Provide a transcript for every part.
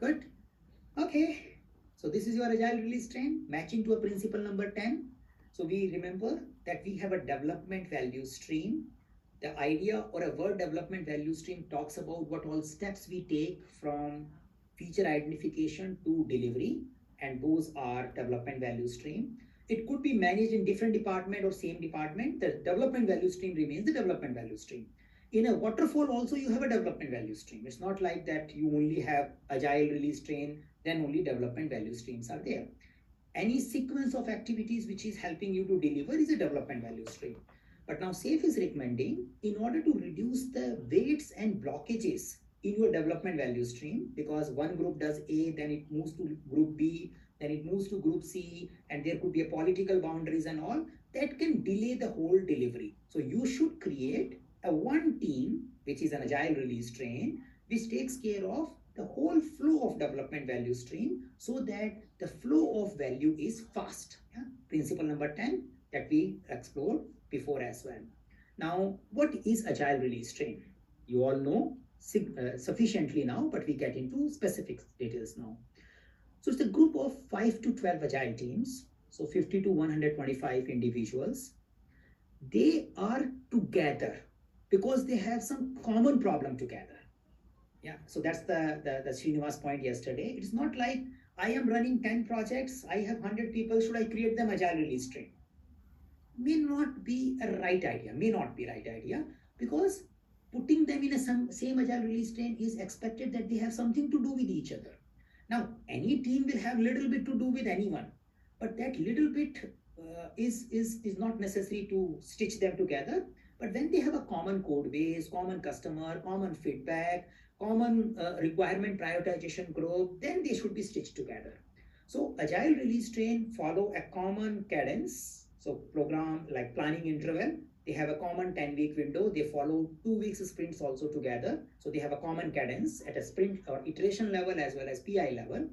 Good. Okay. So this is your agile release train matching to a principle number 10. So we remember that we have a development value stream. The idea or a word development value stream talks about what all steps we take from feature identification to delivery, and those are development value stream. It could be managed in different department or same department. The development value stream remains the development value stream. In a waterfall also you have a development value stream. It's not like that you only have agile release train, then only development value streams are there. Any sequence of activities which is helping you to deliver is a development value stream. But now SAFe is recommending, in order to reduce the weights and blockages in your development value stream, because one group does A, then it moves to group B, then it moves to group C, and there could be a political boundaries and all, that can delay the whole delivery. So you should create a one team, which is an agile release train, which takes care of the whole flow of development value stream, so that the flow of value is fast. Yeah? Principle number 10 that we explored before as well. Now, what is agile release train? You all know sufficiently now, but we get into specific details now. So it's a group of 5 to 12 agile teams, so 50 to 125 individuals. They are together because they have some common problem together. Yeah, so that's the Srinivas point yesterday. It's not like I am running 10 projects, I have 100 people, should I create them agile release train? May not be a right idea, because putting them in a same agile release train is expected that they have something to do with each other. Now, any team will have little bit to do with anyone, but that little bit is not necessary to stitch them together. But when they have a common code base, common customer, common feedback, common requirement prioritization group, then they should be stitched together. So agile release train follow a common cadence. So program like planning interval, they have a common 10-week window. They follow 2 weeks sprints also together. So they have a common cadence at a sprint or iteration level as well as PI level.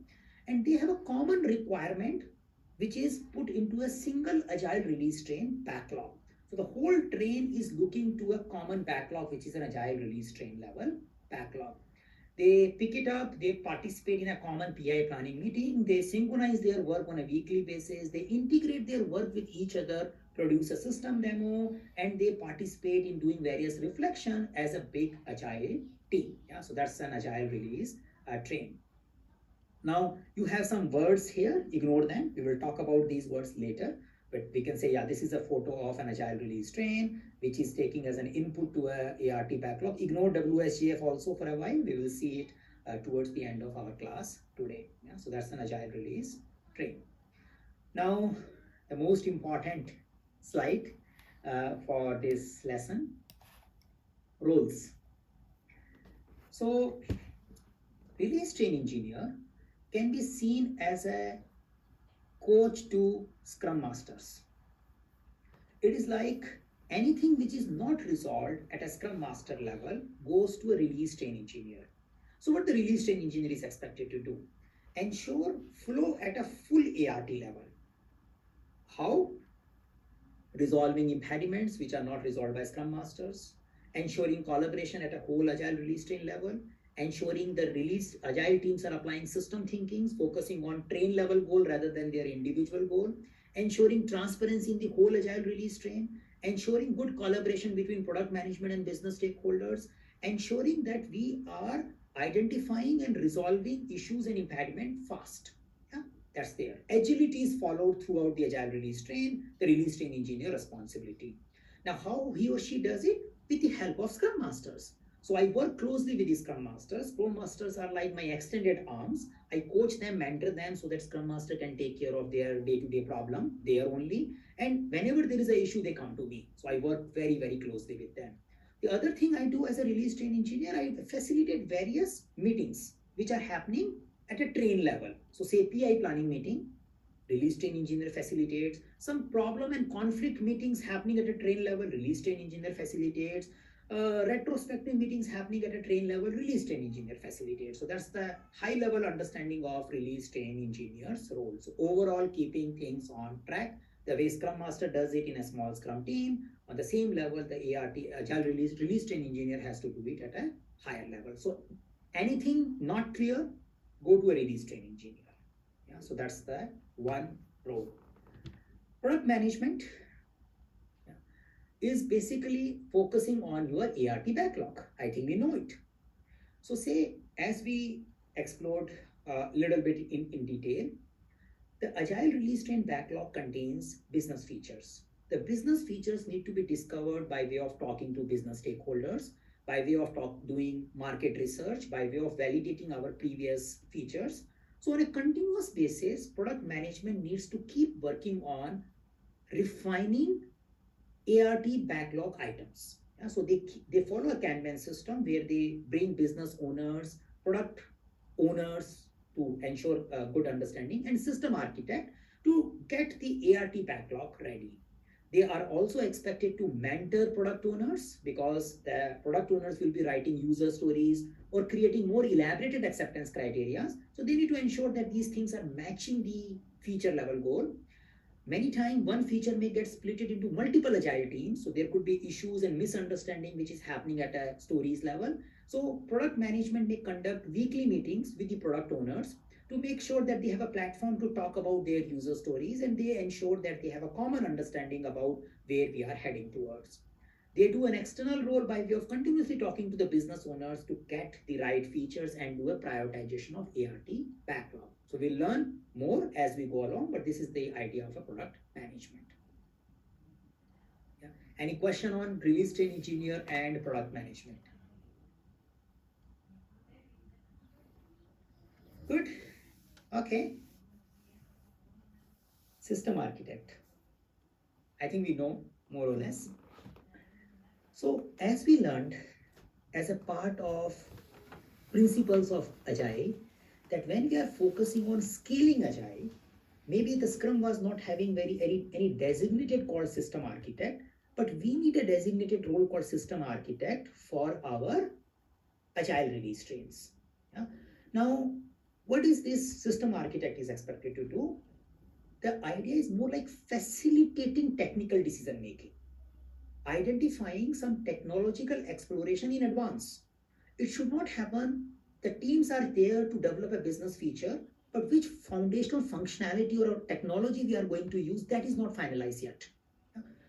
And they have a common requirement which is put into a single agile release train backlog. So the whole train is looking to a common backlog, which is an agile release train level backlog. They pick it up, they participate in a common PI planning meeting, they synchronize their work on a weekly basis, they integrate their work with each other, produce a system demo, and they participate in doing various reflection as a big agile team. Yeah, so that's an agile release train. Now you have some words here, ignore them. We will talk about these words later. But we can say, yeah, this is a photo of an agile release train, which is taking as an input to a ART backlog. Ignore WSGF also for a while. We will see it towards the end of our class today. Yeah? So that's an agile release train. Now, the most important slide for this lesson, roles. So, release train engineer can be seen as a coach to Scrum Masters. It is like anything which is not resolved at a Scrum Master level goes to a release train engineer. So what the release train engineer is expected to do? Ensure flow at a full ART level. How? Resolving impediments which are not resolved by Scrum Masters, ensuring collaboration at a whole agile release train level, ensuring the release agile teams are applying system thinkings, focusing on train level goal rather than their individual goal, ensuring transparency in the whole agile release train, ensuring good collaboration between product management and business stakeholders, ensuring that we are identifying and resolving issues and impediment fast. Yeah, that's there. Agility is followed throughout the agile release train, the release train engineer responsibility. Now, how he or she does it? With the help of Scrum Masters. So I work closely with the Scrum Masters. Scrum Masters are like my extended arms. I coach them, mentor them so that Scrum Master can take care of their day-to-day problem there only. And whenever there is an issue, they come to me. So I work very, very closely with them. The other thing I do as a release train engineer, I facilitate various meetings which are happening at a train level. So say PI planning meeting, release train engineer facilitates. Some problem and conflict meetings happening at a train level, release train engineer facilitates. Retrospective meetings happening at a train level, release train engineer facilitates. So that's the high level understanding of release train engineer's role. So overall, keeping things on track, the way Scrum Master does it in a small Scrum team, on the same level, the ART, Agile release train engineer has to do it at a higher level. So anything not clear, go to a release train engineer. Yeah, so that's the one role. Product management is basically focusing on your ART backlog. I think we know it. So say, as we explored a little bit in detail, the Agile release train backlog contains business features. The business features need to be discovered by way of talking to business stakeholders, by way of doing market research, by way of validating our previous features. So on a continuous basis, product management needs to keep working on refining ART backlog items. Yeah, so they follow a Kanban system where they bring business owners, product owners to ensure a good understanding, and system architect to get the ART backlog ready. They are also expected to mentor product owners because the product owners will be writing user stories or creating more elaborated acceptance criteria. So they need to ensure that these things are matching the feature level goal. Many times one feature may get split into multiple agile teams, so there could be issues and misunderstanding which is happening at a stories level. So product management may conduct weekly meetings with the product owners to make sure that they have a platform to talk about their user stories, and they ensure that they have a common understanding about where we are heading towards. They do an external role by way of continuously talking to the business owners to get the right features and do a prioritization of ART backlog. So we'll learn more as we go along, but this is the idea of a product management. Yeah. Any question on release train engineer and product management? Good. Okay. System architect. I think we know more or less. So as we learned as a part of principles of Agile, that when we are focusing on scaling Agile, maybe the Scrum was not having any designated called system architect, but we need a designated role called system architect for our Agile release trains. Yeah? Now, what is this system architect is expected to do? The idea is more like facilitating technical decision making, identifying some technological exploration in advance. It should not happen. The teams are there to develop a business feature, but which foundational functionality or technology we are going to use, that is not finalized yet.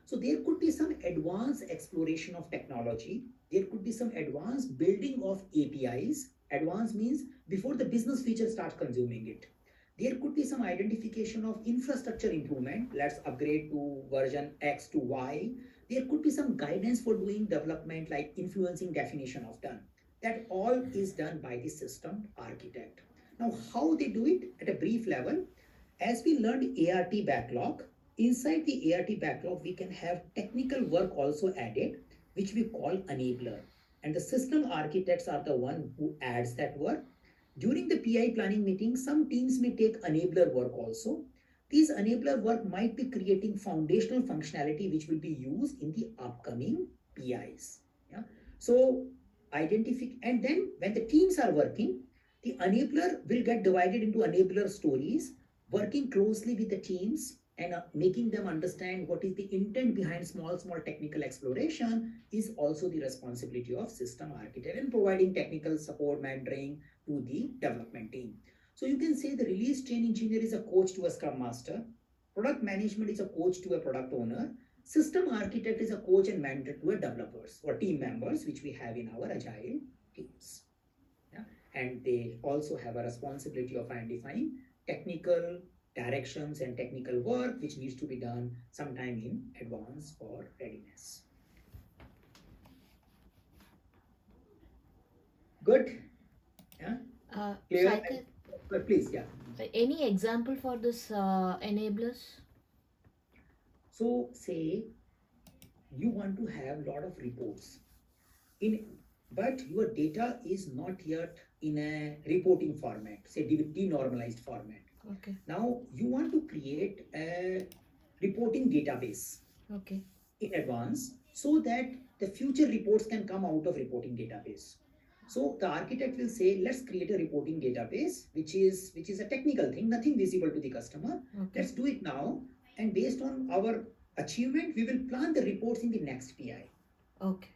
So there could be some advanced exploration of technology. There could be some advanced building of APIs. Advanced means before the business feature starts consuming it. There could be some identification of infrastructure improvement. Let's upgrade to version X to Y. There could be some guidance for doing development like influencing definition of done. That all is done by the system architect. Now, how they do it at a brief level, as we learned ART backlog, inside the ART backlog, we can have technical work also added, which we call enabler. And the system architects are the one who adds that work. During the PI planning meeting, some teams may take enabler work also. These enabler work might be creating foundational functionality which will be used in the upcoming PIs. Yeah. So identify, and then when the teams are working, the enabler will get divided into enabler stories, working closely with the teams and making them understand what is the intent behind small technical exploration is also the responsibility of system architect, and providing technical support, mentoring to the development team. So you can say the release train engineer is a coach to a scrum master, product management is a coach to a product owner, system architect is a coach and mentor to a developers or team members, which we have in our agile teams. Yeah? And they also have a responsibility of identifying technical directions and technical work which needs to be done sometime in advance for readiness. Good? Yeah? Clear? Please, yeah. Any example for this enablers? So say you want to have a lot of reports but your data is not yet in a reporting format, say denormalized format. Okay. Now you want to create a reporting database. Okay. In advance, so that the future reports can come out of reporting database. So the architect will say, let's create a reporting database, which is a technical thing, nothing visible to the customer. Okay. Let's do it now, and based on our achievement, we will plan the reports in the next PI. Okay.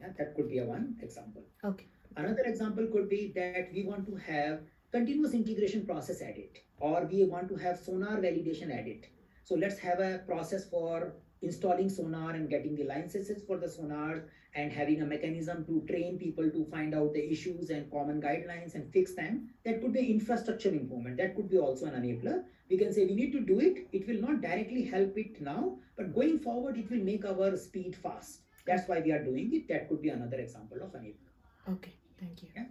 Yeah, that could be a one example. Okay. Another example could be that we want to have continuous integration process edit, or we want to have sonar validation edit. So let's have a process for installing sonar and getting the licenses for the sonar, and having a mechanism to train people to find out the issues and common guidelines and fix them. That could be infrastructure improvement. That could be also an enabler. We can say we need to do it. It will not directly help it now, but going forward, it will make our speed fast. That's why we are doing it. That could be another example of enabler. Okay, thank you. Yeah.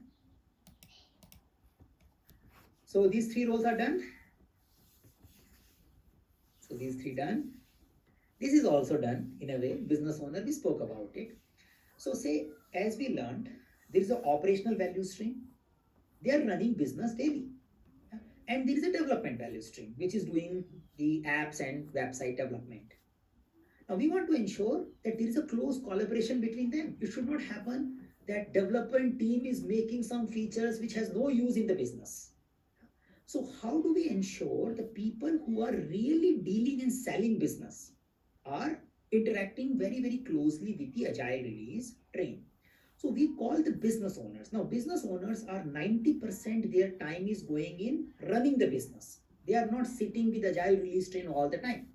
So these three roles are done. So these three done. This is also done in a way. Business owner, we spoke about it. So say, as we learned, there is an operational value stream. They are running business daily. And there is a development value stream, which is doing the apps and website development. Now we want to ensure that there is a close collaboration between them. It should not happen that development team is making some features which has no use in the business. So how do we ensure the people who are really dealing and selling business are interacting very, very closely with the agile release train? So we call the business owners. Now business owners are 90% their time is going in running the business. They are not sitting with agile release train all the time.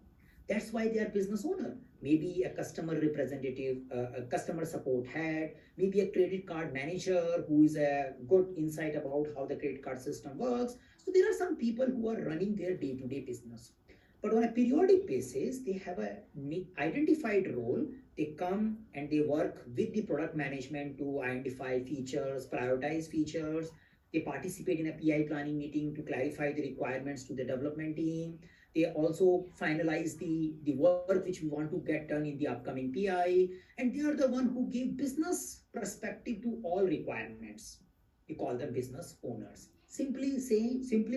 That's why they are business owner. Maybe a customer representative, a customer support head, maybe a credit card manager who is a good insight about how the credit card system works. So there are some people who are running their day-to-day business. But on a periodic basis, they have a identified role. They come and they work with the product management to identify features, prioritize features. They participate in a PI planning meeting to clarify the requirements to the development team. They also finalize the work which we want to get done in the upcoming PI. And they are the one who give business perspective to all requirements. We call them business owners. Simply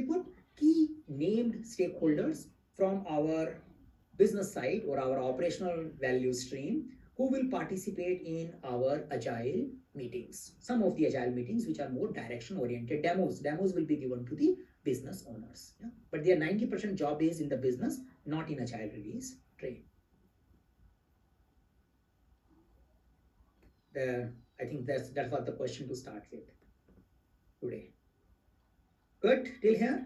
put, key named stakeholders from our business side or our operational value stream who will participate in our agile meetings. Some of the agile meetings which are more direction oriented demos will be given to the business owners. Yeah? But their 90% job is in the business, not in agile release train. I think that was the question to start with today. Good till here?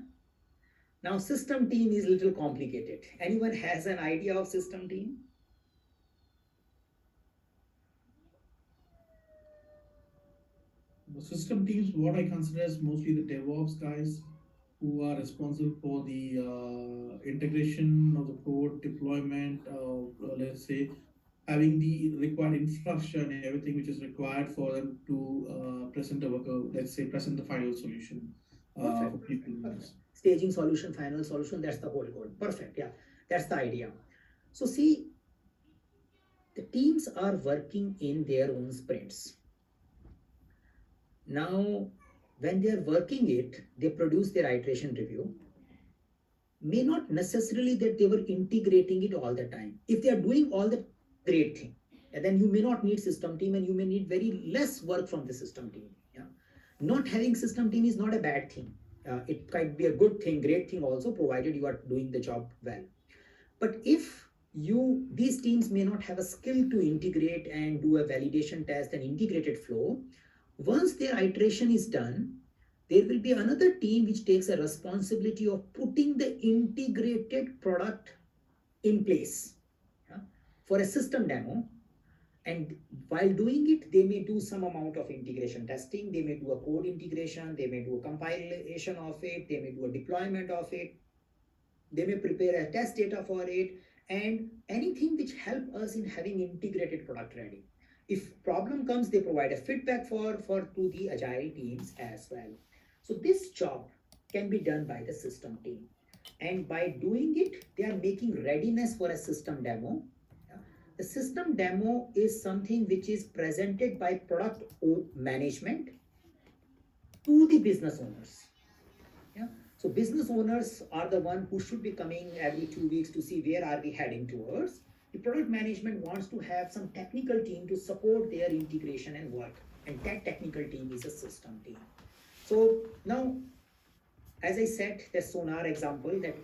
Now system team is a little complicated. Anyone has an idea of system team? The system teams, what I consider as mostly the DevOps guys who are responsible for the integration of the code, deployment, let's say, having the required infrastructure and everything which is required for them to present the final solution. Perfect. Staging solution, final solution, that's the whole code. Perfect, yeah, that's the idea. So see, the teams are working in their own sprints. Now, when they are working it, they produce their iteration review. May not necessarily that they were integrating it all the time. If they are doing all the great thing, and then you may not need system team and you may need very less work from the system team. Yeah? Not having system team is not a bad thing. It might be a good thing, great thing also, provided you are doing the job well. But if these teams may not have a skill to integrate and do a validation test and integrated flow, once their iteration is done, there will be another team which takes a responsibility of putting the integrated product in place for a system demo. And while doing it, they may do some amount of integration testing, they may do a code integration, they may do a compilation of it, they may do a deployment of it, they may prepare a test data for it, and anything which help us in having integrated product ready. If problem comes, they provide a feedback to the agile teams as well. So this job can be done by the system team. And by doing it, they are making readiness for a system demo. The system demo is something which is presented by product management to the business owners. Yeah? So business owners are the one who should be coming every 2 weeks to see where are we heading towards. The product management wants to have some technical team to support their integration and work. And that technical team is a system team. So now, as I said, the Sonar example, that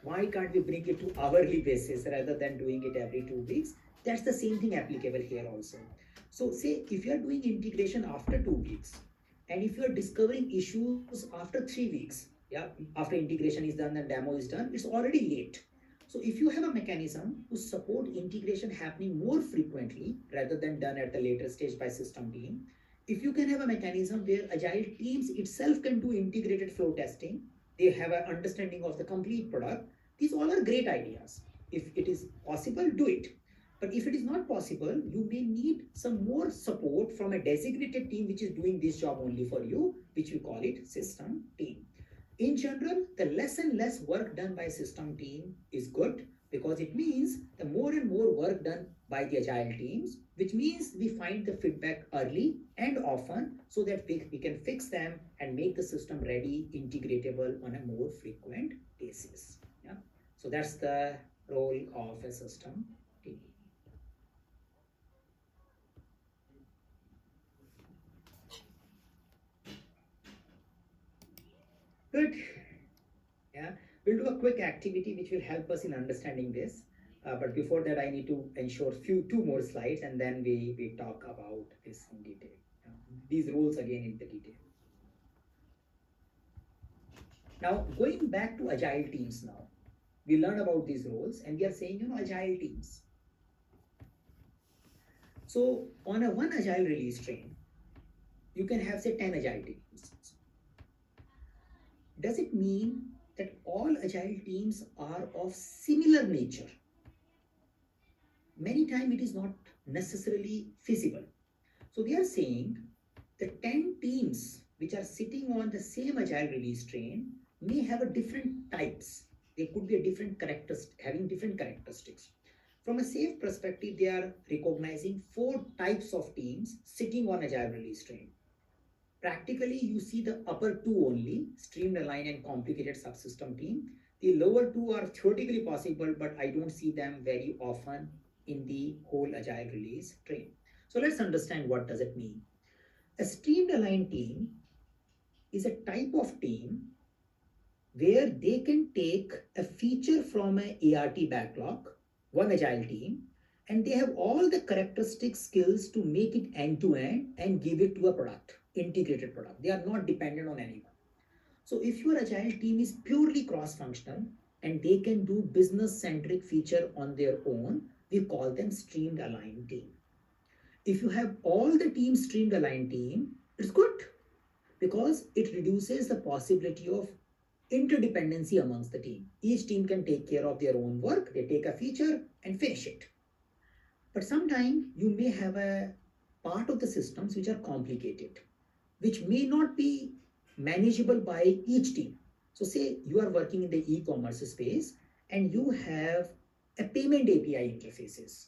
why can't we bring it to hourly basis rather than doing it every 2 weeks? That's the same thing applicable here also. So say if you are doing integration after 2 weeks, And if you are discovering issues after 3 weeks, yeah, after integration is done and demo is done, it's already late. So if you have a mechanism to support integration happening more frequently rather than done at the later stage by system team, if you can have a mechanism where agile teams itself can do integrated flow testing, they have an understanding of the complete product, these all are great ideas. If it is possible, do it. But if it is not possible, you may need some more support from a designated team which is doing this job only for you, which we call it system team. In general, the less and less work done by system team is good because it means the more and more work done by the agile teams, which means we find the feedback early and often so that we can fix them and make the system ready, integratable on a more frequent basis. Yeah. So that's the role of a system team. Good. Yeah, we'll do a quick activity which will help us in understanding this. But before that, I need to ensure two more slides, and then we talk about this in detail. These rules again in the detail. Now, going back to agile teams now, we learned about these roles, and we are saying, agile teams. So on a one agile release train, you can have say 10 agile teams. Does it mean that all agile teams are of similar nature? Many times it is not necessarily feasible. So we are saying the 10 teams which are sitting on the same agile release train may have a different types. They could be a different having different characteristics. From a safe perspective, they are recognizing 4 types of teams sitting on agile release train. Practically, you see the upper 2 only, streamed, aligned, and complicated subsystem team. The lower 2 are theoretically possible, but I don't see them very often in the whole agile release train. So let's understand what does it mean. A streamed aligned team is a type of team where they can take a feature from an ART backlog, one agile team, and they have all the characteristic skills to make it end-to-end and give it to a product, integrated product. They are not dependent on anyone. So if your agile team is purely cross-functional and they can do business-centric feature on their own, we call them streamed aligned team. If you have all the teams streamed aligned team, it's good because it reduces the possibility of interdependency amongst the team. Each team can take care of their own work, they take a feature and finish it. But sometimes you may have a part of the systems which are complicated, which may not be manageable by each team. So say you are working in the e-commerce space and you have a payment API interfaces.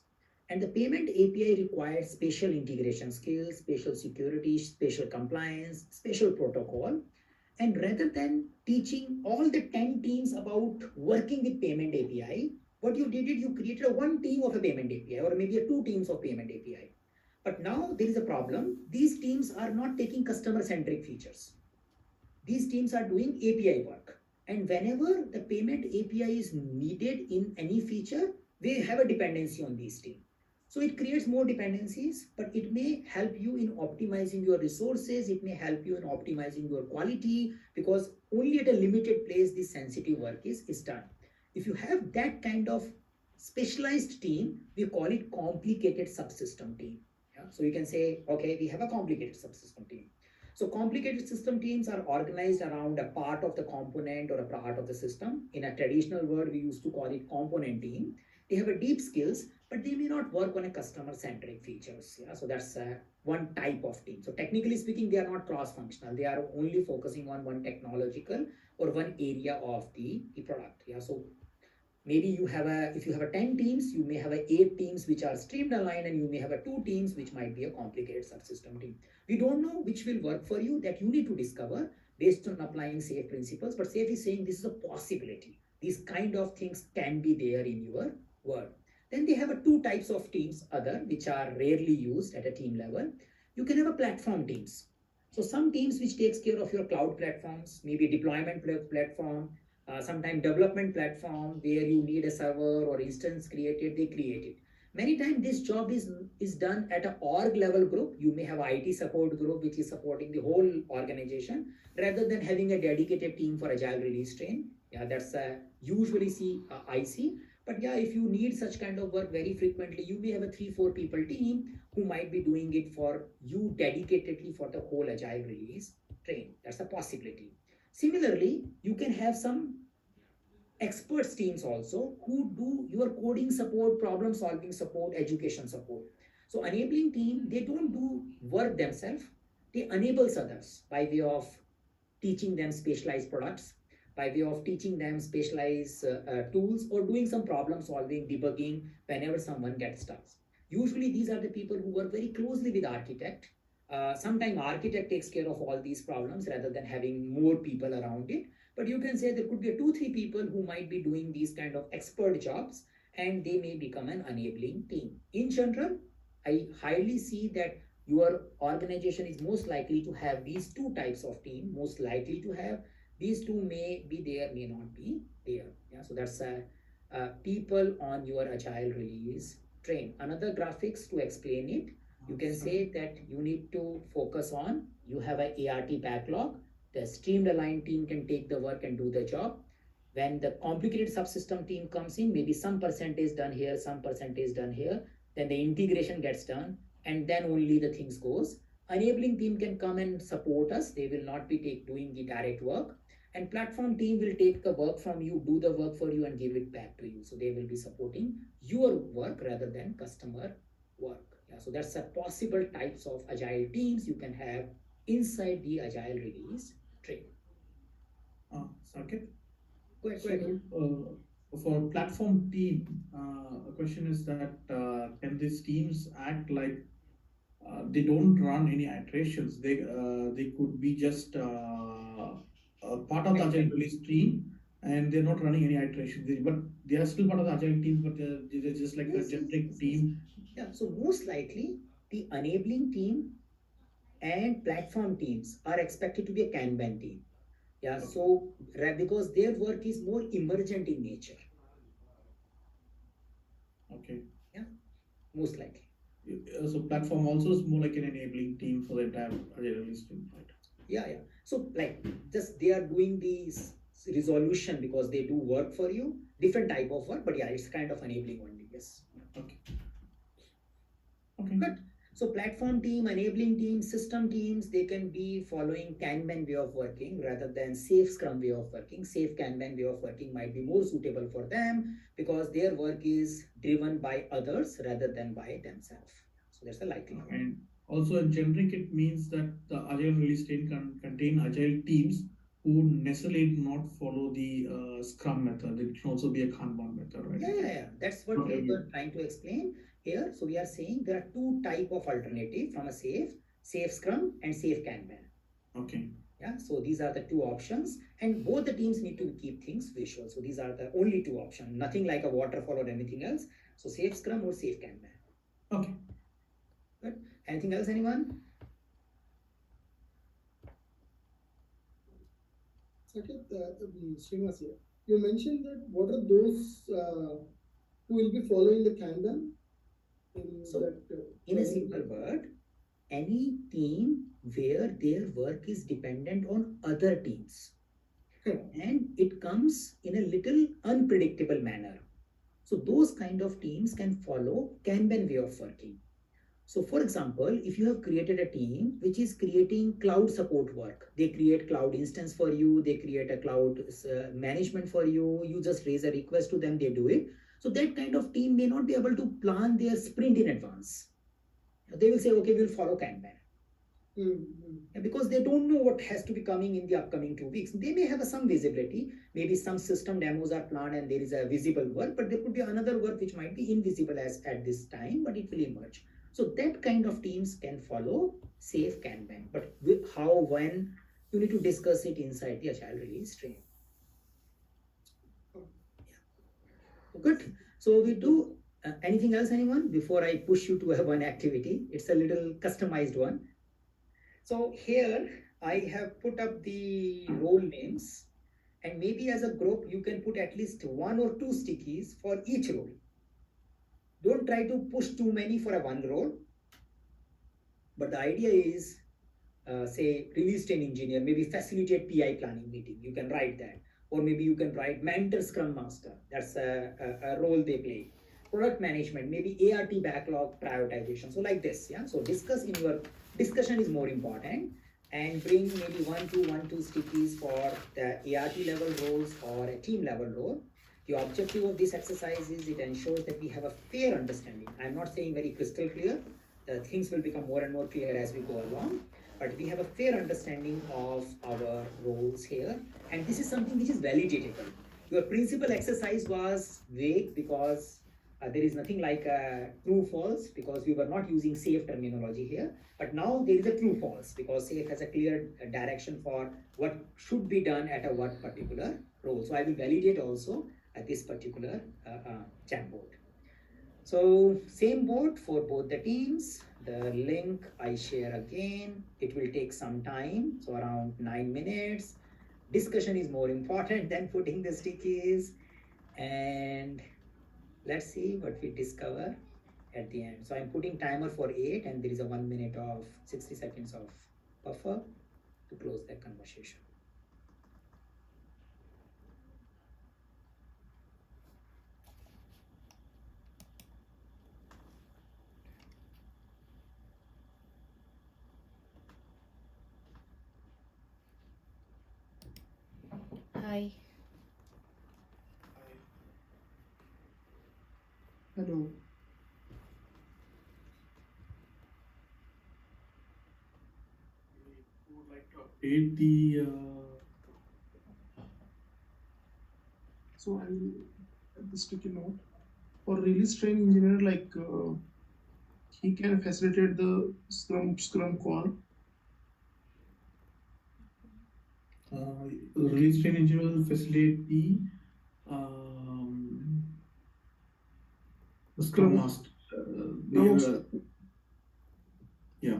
And the payment API requires special integration skills, special security, special compliance, special protocol. And rather than teaching all the 10 teams about working with payment API, what you did is you created a one team of a payment API or maybe a 2 teams of payment API. But now there is a problem. These teams are not taking customer-centric features. These teams are doing API work. And whenever the payment API is needed in any feature, they have a dependency on these teams. So it creates more dependencies, but it may help you in optimizing your resources. It may help you in optimizing your quality because only at a limited place this sensitive work is done. If you have that kind of specialized team, we call it complicated subsystem team. Yeah? So you can say, okay, we have a complicated subsystem team. So complicated system teams are organized around a part of the component or a part of the system. In a traditional word, we used to call it component team. They have a deep skills, but they may not work on a customer-centric features. Yeah? So that's one type of team. So technically speaking, they are not cross-functional. They are only focusing on one technological or one area of the product. Yeah? So maybe if you have 10 teams, you may have 8 teams which are streamed aligned, and you may have 2 teams which might be a complicated subsystem team. We don't know which will work for you. That you need to discover based on applying SAFe principles. But SAFe is saying this is a possibility. These kind of things can be there in your world. Then they have 2 types of teams which are rarely used at a team level. You can have a platform teams. So some teams which takes care of your cloud platforms, maybe deployment platform, sometimes development platform where you need a server or instance created, they create it. Many times this job is done at an org level group. You may have IT support group which is supporting the whole organization rather than having a dedicated team for agile release train. Yeah, that's usually see I see. But yeah, if you need such kind of work very frequently, you may have a 3-4 people team who might be doing it for you dedicatedly for the whole agile release train. That's a possibility. Similarly, you can have some experts teams also who do your coding support, problem solving support, education support. So enabling team, they don't do work themselves, they enables others by way of teaching them specialized products, by way of teaching them specialized tools, or doing some problem solving, debugging whenever someone gets stuck. Usually these are the people who work very closely with architect. Sometimes architect takes care of all these problems rather than having more people around it. But you can say there could be 2-3 people who might be doing these kind of expert jobs, and they may become an enabling team. In general, I highly see that your organization is most likely to have these two types of team, most likely to have these two, may be there, may not be there. Yeah, so that's people on your agile release train. Another graphics to explain it, you can say that you need to focus on, you have a ART backlog. The streamed aligned team can take the work and do the job. When the complicated subsystem team comes in, maybe some percentage done here, some percentage done here, then the integration gets done, and then only the things goes. Enabling team can come and support us. They will not be doing the direct work. And platform team will take the work from you, do the work for you, and give it back to you. So they will be supporting your work rather than customer work. Yeah, so that's a possible types of agile teams you can have inside the agile release train. Saket? Go ahead. For platform team, a question is that can these teams act like they don't run any iterations? They could be just a part of the agile release team, and they're not running any iterations. But they are still part of the agile team, but they're just like a generic team. Yeah, so most likely the enabling team and platform teams are expected to be a Kanban team. Yeah, Okay. so because their work is more emergent in nature. Okay. Yeah, most likely. So platform also is more like an enabling team for the entire agile release team, right? Yeah. So like just they are doing these resolution because they do work for you, different type of work, but yeah, it's kind of enabling only. Yes. Okay. Good. So platform team, enabling team, system teams, they can be following Kanban way of working rather than safe Scrum way of working. Safe Kanban way of working might be more suitable for them because their work is driven by others rather than by themselves. So that's a likelihood. And also in generic, it means that the agile release team can contain agile teams who necessarily not follow the Scrum method. It can also be a Kanban method, right? Yeah. That's what we were trying to explain here. So we are saying there are two type of alternative from a safe Scrum and safe Kanban. Okay. Yeah, so these are the two options, and both the teams need to keep things visual. So these are the only two options, nothing like a waterfall or anything else. So safe Scrum or safe Kanban. Okay. Good. Anything else, anyone? Saket, Srinivas here. You mentioned that what are those who will be following the Kanban? In a simple word, any team where their work is dependent on other teams. And it comes in a little unpredictable manner. So those kind of teams can follow Kanban way of working. So for example, if you have created a team which is creating cloud support work, they create cloud instance for you, they create a cloud management for you, you just raise a request to them, they do it. So that kind of team may not be able to plan their sprint in advance. They will say, okay, we'll follow Kanban. Because they don't know what has to be coming in the upcoming 2 weeks. They may have some visibility. Maybe some system demos are planned and there is a visible work, but there could be another work which might be invisible as at this time, but it will emerge. So that kind of teams can follow safe Kanban. But how, when, you need to discuss it inside the agile release train. Yeah. Good. So we do anything else, anyone? Before I push you to one activity, it's a little customized one. So here I have put up the role names, and maybe as a group you can put at least 1 or 2 stickies for each role. Don't try to push too many for a one role. But the idea is, say, release train engineer, maybe facilitate PI planning meeting. You can write that. Or maybe you can write mentor scrum master. That's a role they play. Product management, maybe ART backlog prioritization. So like this, yeah. So discussion is more important, and bring maybe one, two stickies for the ART level roles or a team level role. The objective of this exercise is it ensures that we have a fair understanding. I'm not saying very crystal clear. The things will become more and more clear as we go along, but we have a fair understanding of our roles here, and this is something which is validatable. Your principal exercise was vague because there is nothing like true false, because we were not using safe terminology here, but now there is a true false because safe has a clear direction for what should be done at a what particular role. So I will validate also at this particular Jamboard. So same board for both the teams. The link I share again. It will take some time, so around 9 minutes. Discussion is more important than putting the stickies. And let's see what we discover at the end. So I'm putting timer for 8, and there is a 1 minute of 60 seconds of buffer to close that conversation. Hi. Hello. We would like to update the. So I will add this sticky note for release train engineer, like he can facilitate the scrum call. Release train engineer will facilitate the Scrum Master. Yeah.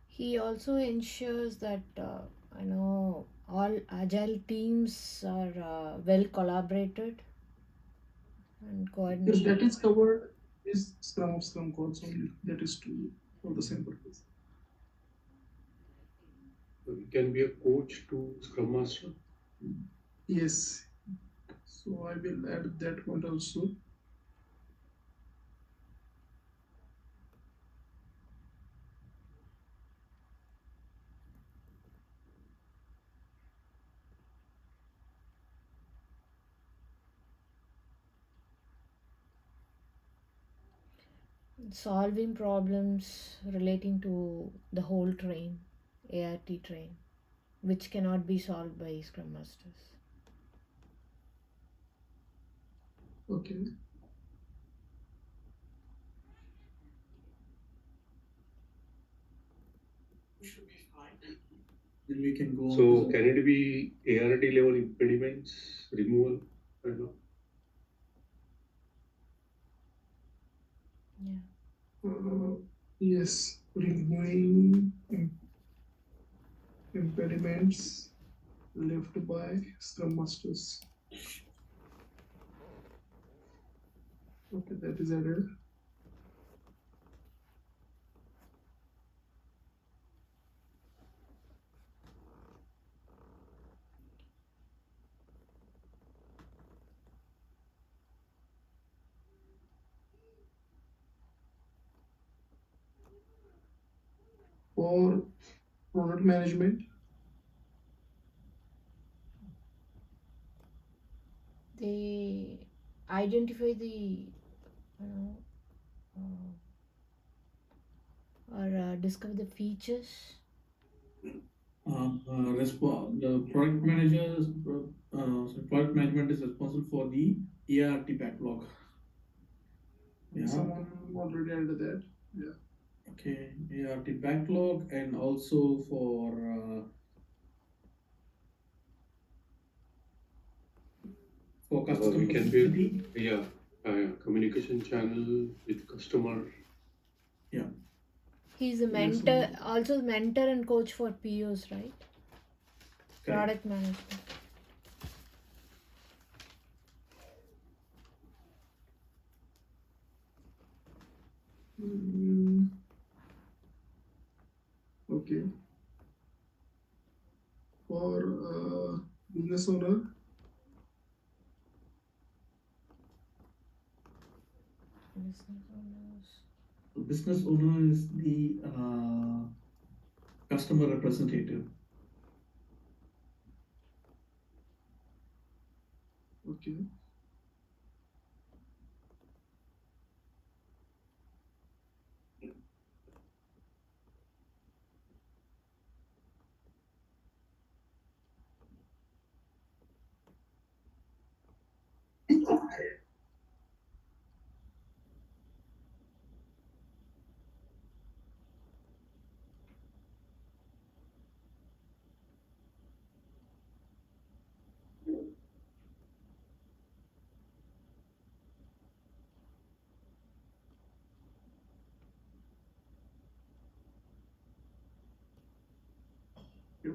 He also ensures that all agile teams are well collaborated and Yes, coordinated. that is covered is scrum calls only. That is true for the same purpose. He can be a coach to Scrum Master. Yes. So I will add that point also. Solving problems relating to the whole train, ART train, which cannot be solved by Scrum Masters. Okay. Should be fine. Then we can go. So can it be ART level impediments removal? I don't know. Yeah. Yes, removing impediments left by Scrum Masters. Okay, that is added. For product management, They identify the or discover the features. The product managers, product management is responsible for the ART backlog. Yeah. someone already added that. Yeah. Okay, ART backlog, and also for customer. We can build communication channel with customer. Yeah. He's a mentor, also mentor and coach for POs, right? Product management. Mm, okay. For business owner, Business owners. Business owner is the customer representative. okay.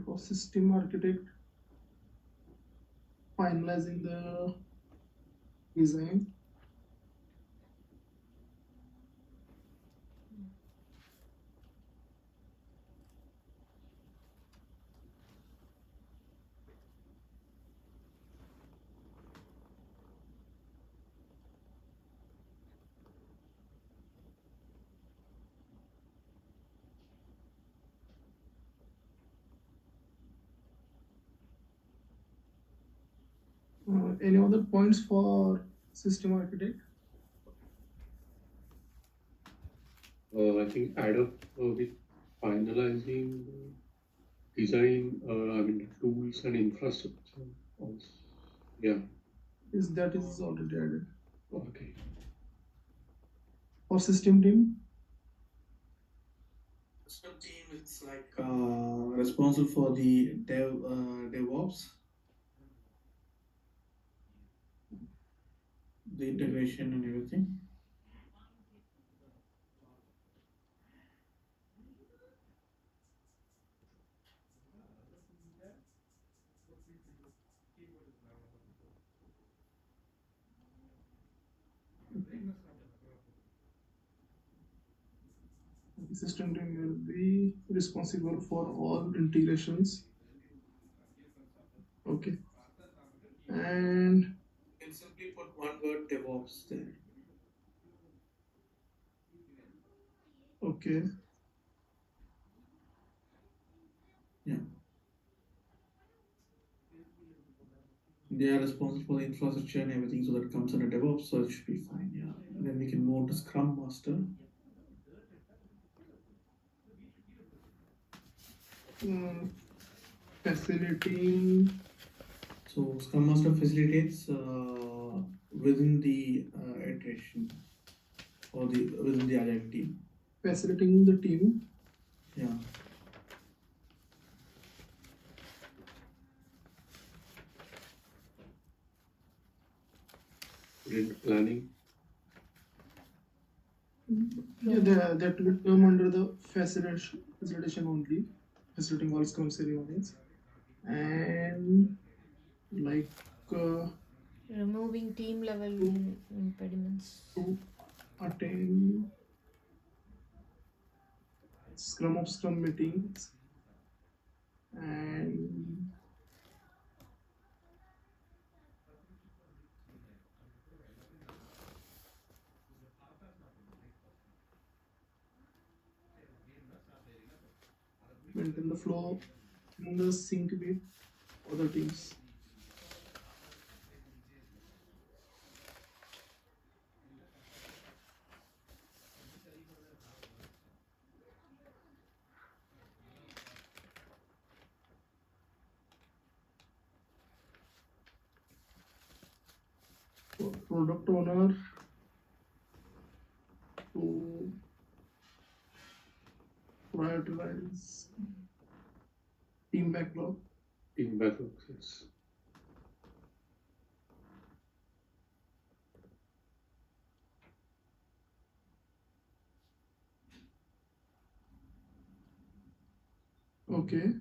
For system architect, finalizing the design. Any other points for system architect? I think add up with finalizing design, I mean, tools and infrastructure also. Yeah, Is that is already added. okay. For system team, System team, it's like responsible for the DevOps, the integration and everything. the system team will be responsible for all integrations. Okay. And You can simply put one word DevOps there. okay. They are responsible for the infrastructure and everything, so that comes under DevOps, so it should be fine. Yeah. And then we can move to Scrum Master. Facilitating. So Scrum Master facilitates within the iteration or within the agile team. Facilitating the team. Yeah. Sprint planning. Yeah, that will come under the facilitation only, facilitating all Scrum ceremonies, and like Removing team level impediments. to attain Scrum meetings and maintain the flow in the sync with other teams. Product owner to prioritize team backlog. Team backlogs, yes. Okay.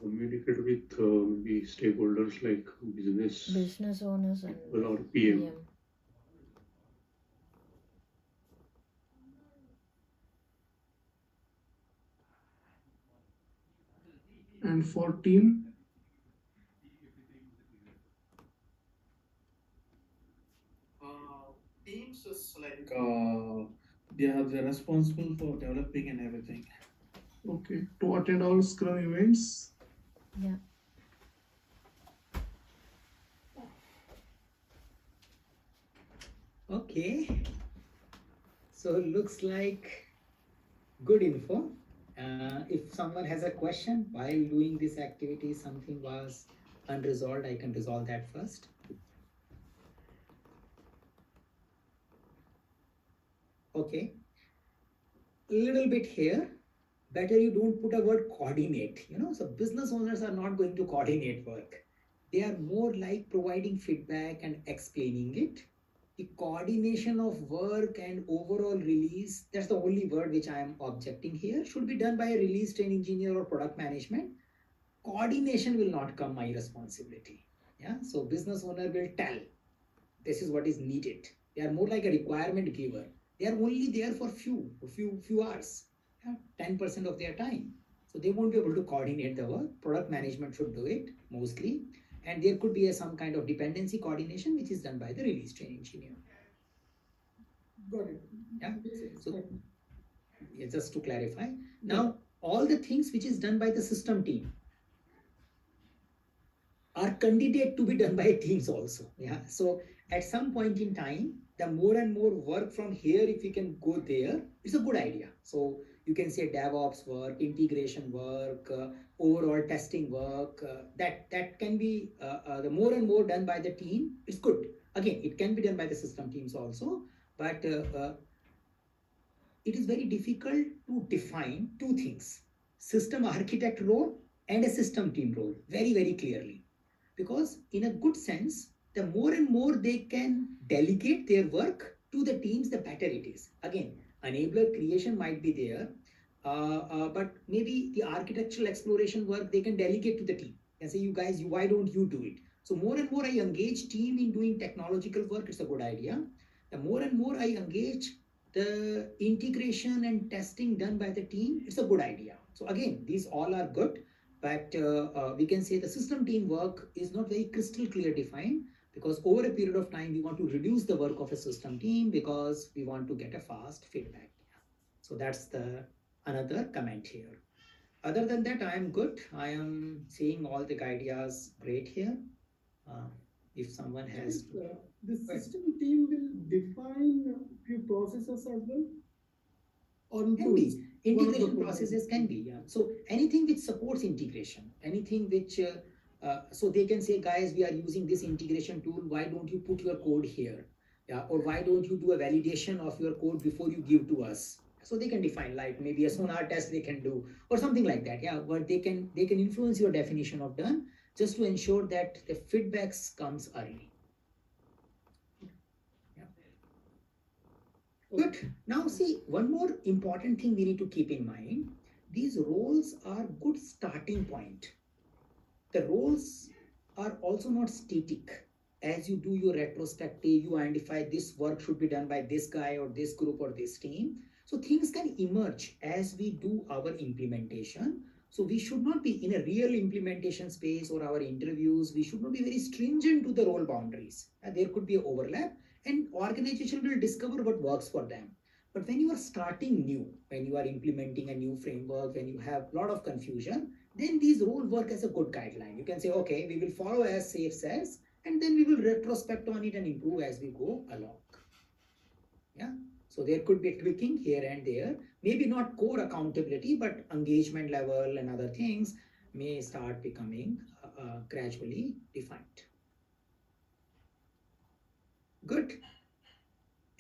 Communicate with maybe stakeholders like Business owners and people or PM. And for team, Teams is like they are responsible for developing and everything. okay, to attend all Scrum events. Yeah. Okay. So looks like good info. If someone has a question while doing this activity, something was unresolved, I can resolve that first. Okay. A little bit here. Better you don't put a word coordinate. So business owners are not going to coordinate work. They are more like providing feedback and explaining it. The coordination of work and overall release, that's the only word which I am objecting here, should be done by a release train engineer or product management. Coordination will not come my responsibility. Yeah, so business owner will tell this is what is needed. They are more like a requirement giver. They are only there for few hours, 10% of their time. So they won't be able to coordinate the work. Product management should do it mostly. And there could be some kind of dependency coordination which is done by the release train engineer. Got it. Yeah. So Right. yeah, just to clarify. Now, all the things which is done by the system team are candidate to be done by teams also. Yeah. So at some point in time, the more and more work from here, if we can go there, it's a good idea. So you can say DevOps work, integration work, overall testing work. That can be the more and more done by the team. It's good. Again, it can be done by the system teams also, but it is very difficult to define two things: system architect role and a system team role very clearly. Because in a good sense, the more and more they can delegate their work to the teams, the better it is. Again, enabler creation might be there, but maybe the architectural exploration work they can delegate to the team and say, you guys, why don't you do it? So more and more I engage team in doing technological work, it's a good idea. The more and more I engage the integration and testing done by the team, it's a good idea. So again, these all are good, but we can say the system team work is not very crystal clear defined, because over a period of time we want to reduce the work of a system team because we want to get a fast feedback. So that's the another comment here. Other than that, I am good. I am seeing all the ideas great here. If someone has The system team will define few processes as well, or can tools. be integration processes can be, yeah. So anything which supports integration, anything which so they can say, guys, we are using this integration tool, why don't you put your code here? Yeah, or why don't you do a validation of your code before you give to us? So they can define, like maybe a sonar test they can do or something like that. Yeah, but they can influence your definition of done, just to ensure that the feedbacks comes early. Good. Now see, one more important thing we need to keep in mind. These roles are good starting point. The roles are also not static. As you do your retrospective, you identify this work should be done by this guy or this group or this team. So things can emerge as we do our implementation. So we should not be in a real implementation space or our interviews. We should not be very stringent to the role boundaries. There could be an overlap, and organization will discover what works for them. But when you are starting new, when you are implementing a new framework, when you have a lot of confusion, then these roles work as a good guideline. You can say, okay, we will follow as SAFe says, and then we will retrospect on it and improve as we go along. Yeah. So there could be tweaking here and there, maybe not core accountability, but engagement level and other things may start becoming gradually defined. Good.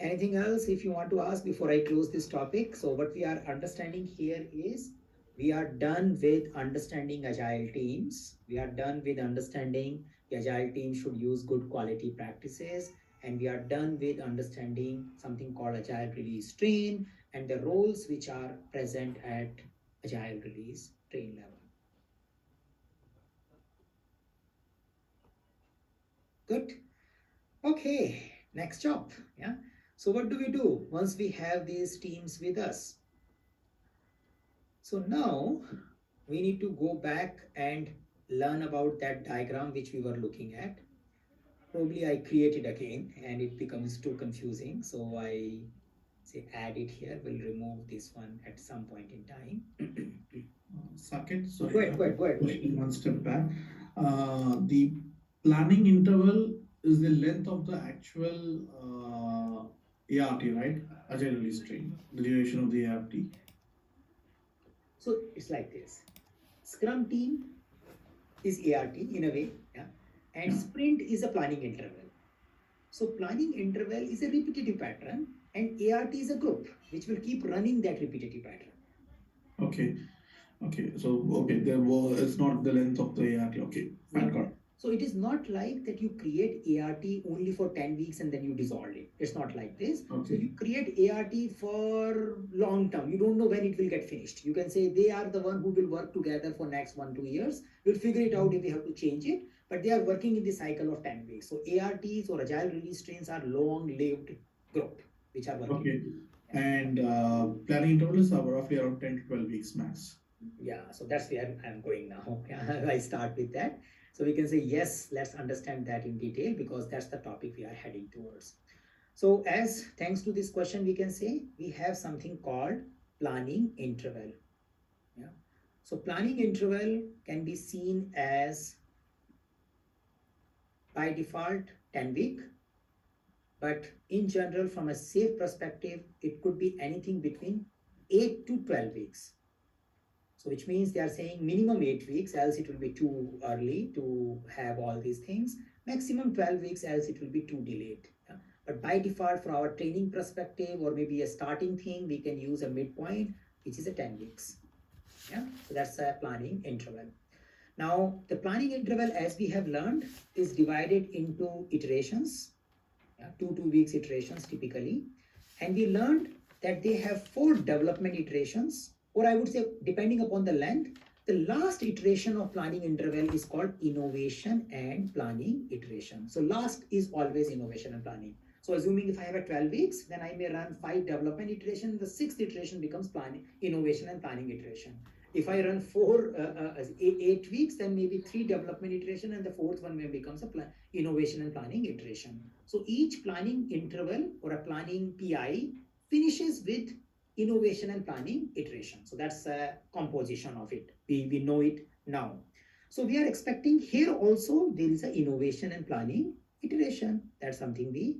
Anything else if you want to ask before I close this topic? So what we are understanding here is we are done with understanding agile teams. We are done with understanding the agile team should use good quality practices. And we are done with understanding something called agile release train and the roles which are present at agile release train level. Good. Okay, next job. Yeah. So what do we do once we have these teams with us? So now we need to go back and learn about that diagram which we were looking at. Probably I create it again and it becomes too confusing. So I say add it here. We'll remove this one at some point in time. Saket, sorry. Go ahead. One step back. The planning interval is the length of the actual ART, right? Agile release train, the duration of the ART. So it's like this. Scrum team is ART in a way, yeah, and Yeah. sprint is a planning interval. So planning interval is a repetitive pattern, and ART is a group which will keep running that repetitive pattern. Okay. It's not the length of the ART. Okay, fine, got it. So it is not like that you create ART only for 10 weeks and then you dissolve it. It's not like this. So Okay. you create ART for long term. You don't know when it will get finished. You can say they are the one who will work together for next 1-2 years. We'll figure it out if we have to change it, but they are working in the cycle of 10 weeks. So ARTs or agile release trains are long-lived group which are working. Okay. And planning intervals are roughly around 10 to 12 weeks max. Yeah, so that's where I'm going now. I start with that. So we can say, yes, let's understand that in detail because that's the topic we are heading towards. So thanks to this question, we can say we have something called planning interval. Yeah. So planning interval can be seen as by default 10 week, but in general, from a safe perspective, it could be anything between 8 to 12 weeks. So which means they are saying minimum 8 weeks, else it will be too early to have all these things. Maximum 12 weeks, else it will be too delayed. Yeah? But by default, for our training perspective or maybe a starting thing, we can use a midpoint, which is a 10 weeks. Yeah, so that's a planning interval. Now, the planning interval, as we have learned, is divided into iterations, 2 weeks iterations typically. And we learned that they have 4 development iterations, or I would say, depending upon the length, the last iteration of planning interval is called innovation and planning iteration. So last is always innovation and planning. So assuming if I have a 12 weeks, then I may run 5 development iterations. The 6th iteration becomes planning, innovation and planning iteration. If I run 8 weeks, then maybe 3 development iteration and the 4th one may becomes a innovation and planning iteration. So each planning interval or a planning PI finishes with innovation and planning iteration. So that's a composition of it. We know it now. So we are expecting here also there is an innovation and planning iteration. That's something we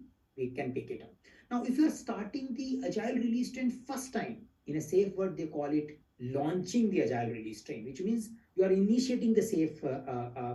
can pick it up. Now, if you are starting the agile release train first time, in a safe word, they call it launching the agile release train, which means you are initiating the safe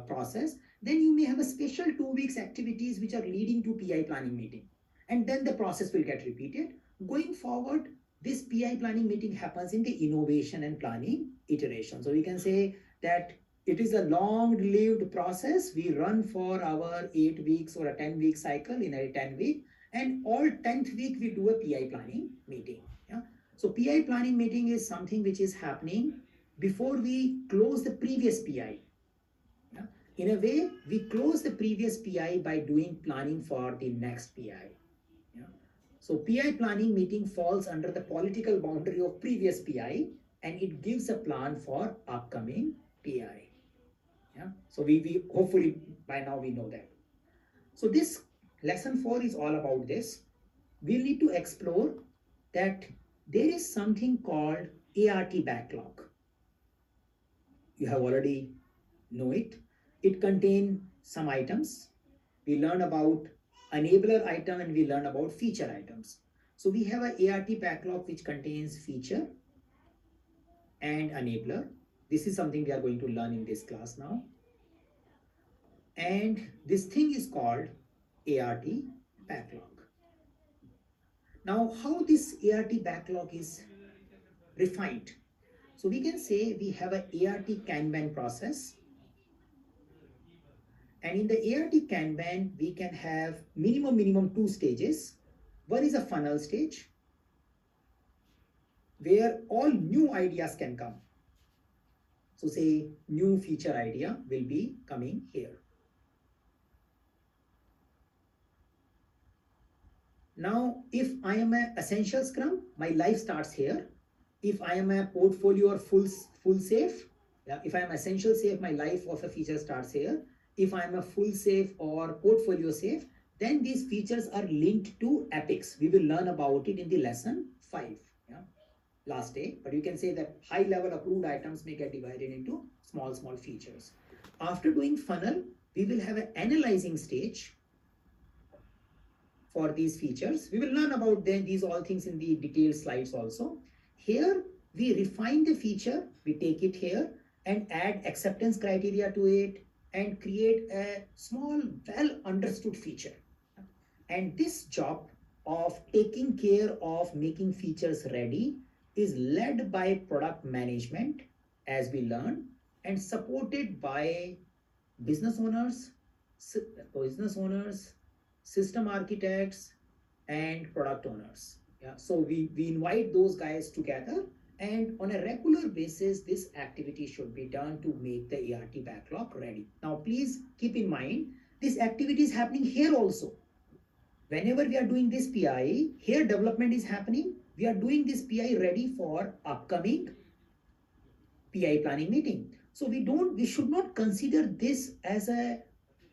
process. Then you may have a special 2 weeks activities which are leading to PI planning meeting. And then the process will get repeated. Going forward, this PI planning meeting happens in the innovation and planning iteration. So we can say that it is a long-lived process. We run for our 8 weeks or a 10-week cycle in a 10 week. And all 10th week, we do a PI planning meeting. Yeah? So PI planning meeting is something which is happening before we close the previous PI. Yeah? In a way, we close the previous PI by doing planning for the next PI. Yeah? So PI planning meeting falls under the political boundary of previous PI and it gives a plan for upcoming PI. Yeah? So we hopefully by now we know that. So this lesson 4 is all about this. We'll need to explore that there is something called ART backlog. You have already know it. It contains some items. We learn about enabler item and we learn about feature items. So we have an ART backlog which contains feature and enabler. This is something we are going to learn in this class now. And this thing is called ART backlog. Now, how this ART backlog is refined? So we can say we have an ART Kanban process. And in the ART Kanban, we can have minimum 2 stages. One is a funnel stage where all new ideas can come. So say new feature idea will be coming here. Now, if I am an essential Scrum, my life starts here. If I am a portfolio or full safe, Yeah, if I'm essential safe, my life of a feature starts here. If I'm a full safe or portfolio safe, then these features are linked to epics. We will learn about it in the lesson 5. Yeah, last day. But you can say that high level approved items may get divided into small features. After doing funnel, we will have an analyzing stage for these features. We will learn about these all things in the detailed slides also. Here we refine the feature, we take it here and add acceptance criteria to it and create a small well understood feature. And this job of taking care of making features ready is led by product management, as we learned, and supported by business owners, system architects, and product owners. Yeah, so we invite those guys together, and on a regular basis, this activity should be done to make the ART backlog ready. Now, please keep in mind, this activity is happening here also. Whenever we are doing this PI, here development is happening. We are doing this PI ready for upcoming PI planning meeting. So we should not consider this as a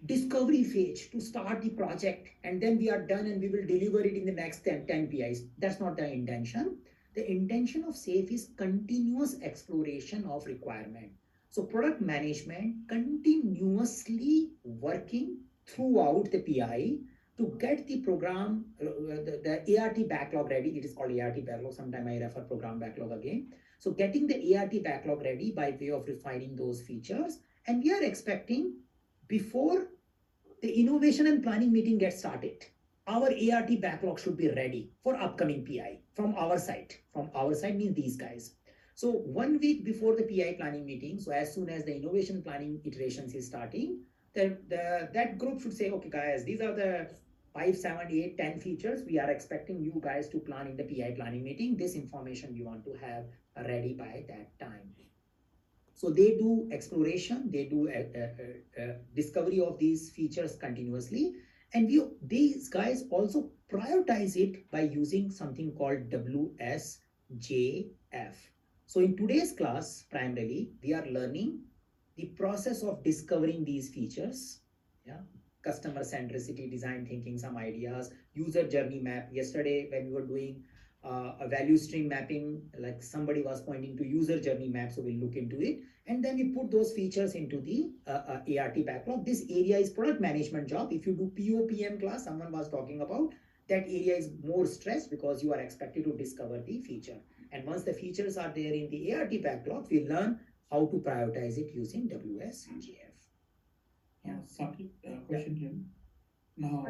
discovery phase to start the project and then we are done and we will deliver it in the next 10 PIs. That's not the intention. The intention of SAFE is continuous exploration of requirement. So product management continuously working throughout the PI to get the program, the ART backlog ready. It is called ART backlog. Sometime I refer program backlog again. So getting the ART backlog ready by way of refining those features. And we are expecting before the innovation and planning meeting gets started, our ART backlog should be ready for upcoming PI from our side. From our side means these guys. So 1 week before the PI planning meeting, so as soon as the innovation planning iterations is starting, that group should say, okay guys, these are the 5, 7, 8, 10 features we are expecting you guys to plan in the PI planning meeting. This information we want to have ready by that time. So they do exploration, they do discovery of these features continuously, and these guys also prioritize it by using something called WSJF. So in today's class, primarily, we are learning the process of discovering these features. Yeah, customer centricity, design thinking, some ideas, user journey map. Yesterday, when we were doing a value stream mapping, like somebody was pointing to user journey map, so we'll look into it. And then we put those features into the ART backlog. This area is product management job. If you do POPM class, someone was talking about, that area is more stressed because you are expected to discover the feature. And once the features are there in the ART backlog, we learn how to prioritize it using WSJF. Saket, question here. Now,